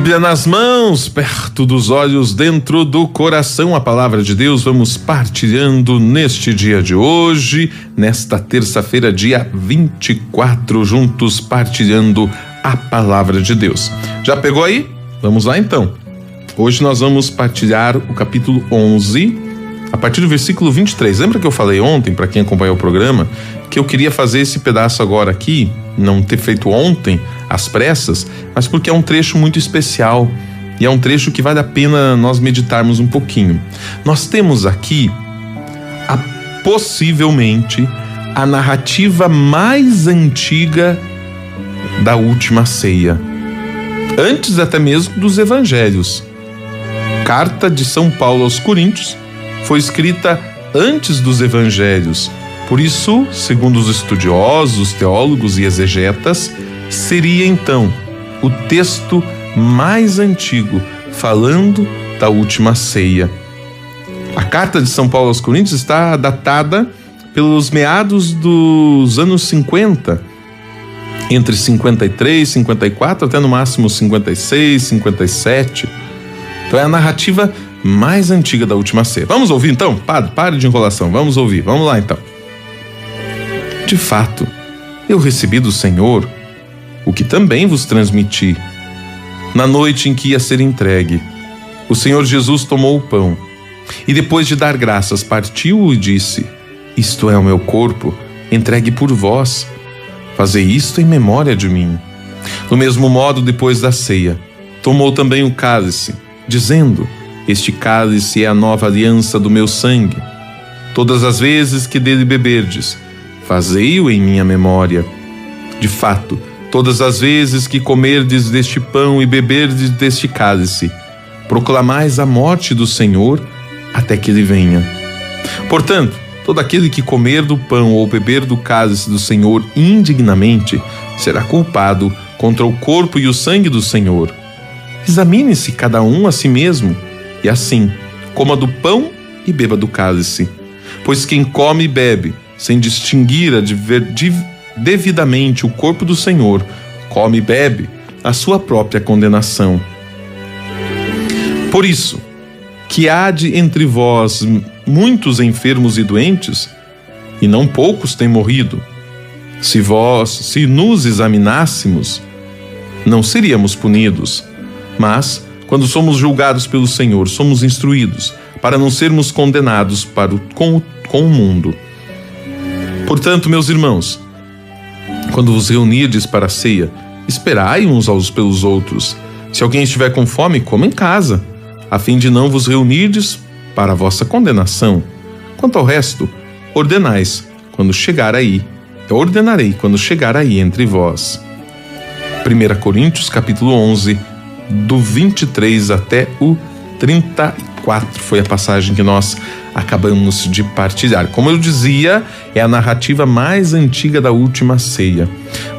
Bíblia nas mãos, perto dos olhos, dentro do coração, a palavra de Deus. Vamos partilhando neste dia de hoje, nesta terça-feira, dia 24, juntos partilhando a palavra de Deus. Já pegou aí? Vamos lá então. Hoje nós vamos partilhar o capítulo 11, a partir do versículo 23. Lembra que eu falei ontem, para quem acompanhou o programa, que eu queria fazer esse pedaço agora aqui, não ter feito ontem, às pressas, mas porque é um trecho muito especial e é um trecho que vale a pena nós meditarmos um pouquinho. Nós temos aqui, possivelmente, a narrativa mais antiga da última ceia, antes até mesmo dos evangelhos. Carta de São Paulo aos Coríntios foi escrita antes dos evangelhos. Por isso, segundo os estudiosos, teólogos e exegetas, seria então o texto mais antigo falando da última ceia. A carta de São Paulo aos Coríntios está datada pelos meados dos anos 50, entre 53, 54, até no máximo 56, 57. Então é a narrativa mais antiga da última ceia. Vamos ouvir então? Pare de enrolação, vamos ouvir, vamos lá então. De fato, eu recebi do Senhor o que também vos transmiti. Na noite em que ia ser entregue, o Senhor Jesus tomou o pão e, depois de dar graças, partiu-o e disse: Isto é o meu corpo, entregue por vós. Fazei isto em memória de mim. Do mesmo modo, depois da ceia, tomou também o cálice, dizendo: Este cálice é a nova aliança do meu sangue. Todas as vezes que dele beberdes, fazei-o em minha memória. De fato, todas as vezes que comerdes deste pão e beberdes deste cálice, proclamais a morte do Senhor até que ele venha. Portanto, todo aquele que comer do pão ou beber do cálice do Senhor indignamente será culpado contra o corpo e o sangue do Senhor. Examine-se cada um a si mesmo, e assim, coma do pão e beba do cálice. Pois quem come e bebe, sem distinguir devidamente o corpo do Senhor, come e bebe a sua própria condenação. Por isso, que há de entre vós muitos enfermos e doentes, e não poucos têm morrido. Se nos examinássemos, não seríamos punidos. Mas, quando somos julgados pelo Senhor, somos instruídos, para não sermos condenados com o mundo. Portanto, meus irmãos, quando vos reunirdes para a ceia, esperai uns pelos outros. Se alguém estiver com fome, coma em casa, a fim de não vos reunirdes para a vossa condenação. Quanto ao resto, ordenarei quando chegar aí entre vós. 1 Coríntios, capítulo 11, do 23 até o 34, foi a passagem que nós acabamos de partilhar. Como eu dizia, é a narrativa mais antiga da última ceia.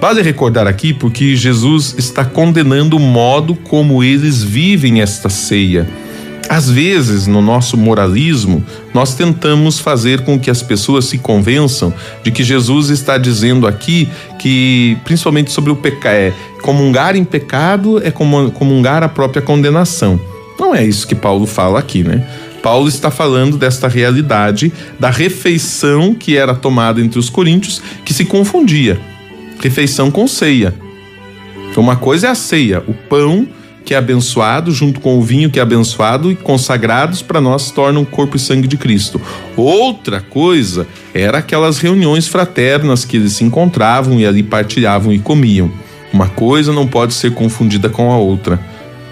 Vale recordar aqui porque Jesus está condenando o modo como eles vivem esta ceia. Às vezes, no nosso moralismo, nós tentamos fazer com que as pessoas se convençam de que Jesus está dizendo aqui que, principalmente sobre o pecado, comungar em pecado é comungar a própria condenação. Não é isso que Paulo fala aqui, né? Paulo está falando desta realidade da refeição que era tomada entre os coríntios, que se confundia. Refeição com ceia. Então, uma coisa é a ceia, o pão que é abençoado, junto com o vinho que é abençoado e consagrados para nós tornam o corpo e sangue de Cristo. Outra coisa era aquelas reuniões fraternas que eles se encontravam e ali partilhavam e comiam. Uma coisa não pode ser confundida com a outra,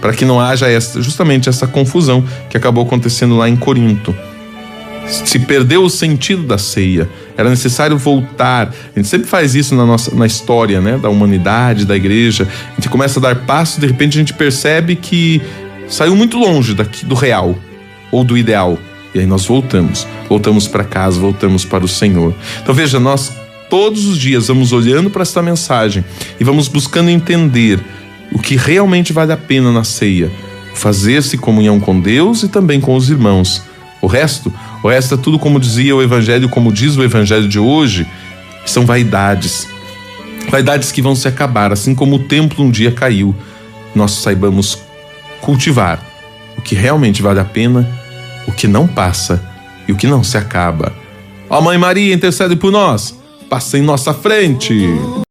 para que não haja justamente essa confusão que acabou acontecendo lá em Corinto. Se perdeu o sentido da ceia, era necessário voltar. A gente sempre faz isso na história, né, da humanidade, da igreja. A gente começa a dar passos, de repente a gente percebe que saiu muito longe do real ou do ideal. E aí nós voltamos para casa, voltamos para o Senhor. Então veja, nós todos os dias vamos olhando para essa mensagem e vamos buscando entender o que realmente vale a pena na ceia. Fazer-se comunhão com Deus e também com os irmãos. O resto é tudo, como dizia o Evangelho, como diz o Evangelho de hoje, são vaidades. Vaidades que vão se acabar, assim como o templo um dia caiu. Nós saibamos cultivar o que realmente vale a pena, o que não passa e o que não se acaba. Ó Mãe Maria, intercede por nós, passa em nossa frente.